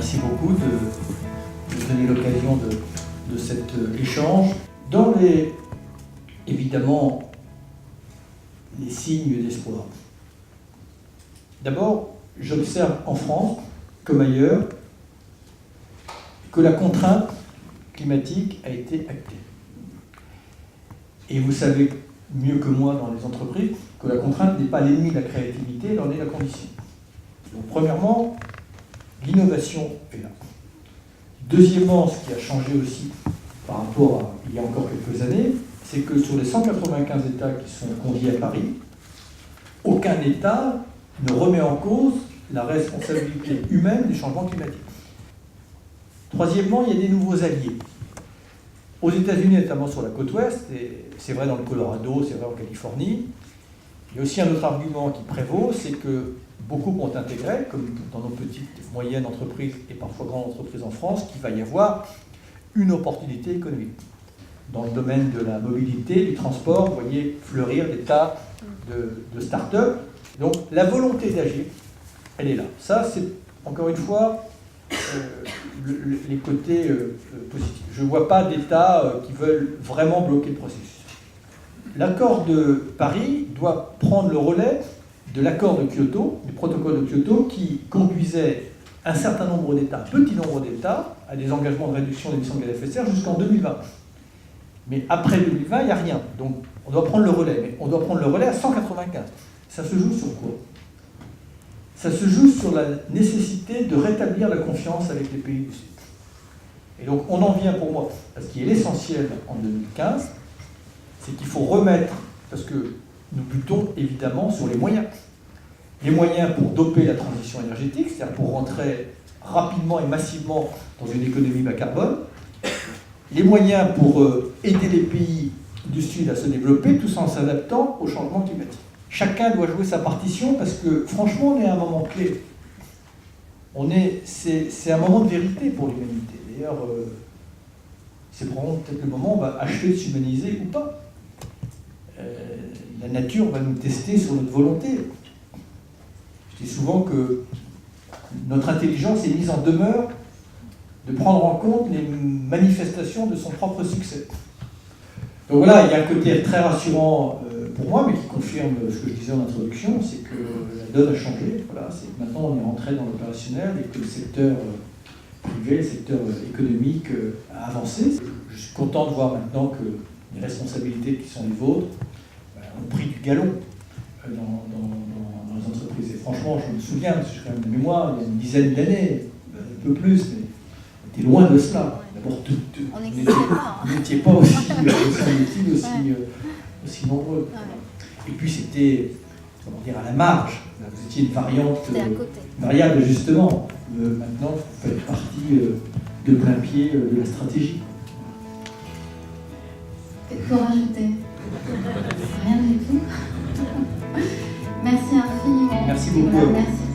Merci beaucoup de me donner l'occasion de cet échange. Évidemment, les signes d'espoir. D'abord, j'observe en France, comme ailleurs, que la contrainte climatique a été actée. Et vous savez mieux que moi dans les entreprises que la contrainte n'est pas l'ennemi de la créativité, elle en est la condition. Donc, premièrement, l'innovation est là. Deuxièmement, ce qui a changé aussi par rapport à il y a encore quelques années, c'est que sur les 195 États qui sont conviés à Paris, aucun État ne remet en cause la responsabilité humaine des changements climatiques. Troisièmement, il y a des nouveaux alliés. Aux États-Unis, notamment sur la côte ouest, et c'est vrai dans le Colorado, c'est vrai en Californie, il y a aussi un autre argument qui prévaut, c'est que beaucoup ont intégré, comme dans nos petites, moyennes entreprises et parfois grandes entreprises en France, qu'il va y avoir une opportunité économique. Dans le domaine de la mobilité, du transport, vous voyez fleurir des tas de start-up. Donc la volonté d'agir, elle est là. Ça, c'est encore une fois les côtés positifs. Je ne vois pas d'États qui veulent vraiment bloquer le processus. L'accord de Paris doit prendre le relais de l'accord de Kyoto, du protocole de Kyoto, qui conduisait un certain nombre d'États, un petit nombre d'États, à des engagements de réduction d'émissions de gaz à effet de serre jusqu'en 2020. Mais après 2020, il n'y a rien. Donc on doit prendre le relais. Mais on doit prendre le relais à 195. Ça se joue sur quoi? Ça se joue sur la nécessité de rétablir la confiance avec les pays du Sud. Et donc on en vient pour moi à ce qui est l'essentiel en 2015, c'est qu'il faut remettre, parce que nous butons évidemment sur les moyens. Les moyens pour doper la transition énergétique, c'est-à-dire pour rentrer rapidement et massivement dans une économie bas carbone, les moyens pour aider les pays du Sud à se développer, tout en s'adaptant au changement climatique. Chacun doit jouer sa partition parce que franchement, on est à un moment clé. C'est un moment de vérité pour l'humanité. D'ailleurs, c'est probablement peut-être le moment où on va achever de s'humaniser ou pas. La nature va nous tester sur notre volonté. Je dis souvent que notre intelligence est mise en demeure de prendre en compte les manifestations de son propre succès. Donc voilà, il y a un côté très rassurant pour moi, mais qui confirme ce que je disais en introduction, c'est que la donne a changé. Voilà, c'est que maintenant on est rentré dans l'opérationnel et que le secteur privé, le secteur économique a avancé. Je suis content de voir maintenant que les responsabilités qui sont les vôtres ont pris du galon dans les entreprises. Et franchement, je me souviens, parce que j'ai quand même de mémoire, il y a une dizaine d'années, un peu plus, mais on était loin de cela. D'abord, vous n'étiez pas aussi, aussi nombreux. Et puis c'était, comment dire, à la marge. Vous étiez une variable d'ajustement. Maintenant, vous faites partie de plein pied de la stratégie. Pour rajouter? Rien du tout. Merci infiniment. Merci beaucoup. Merci.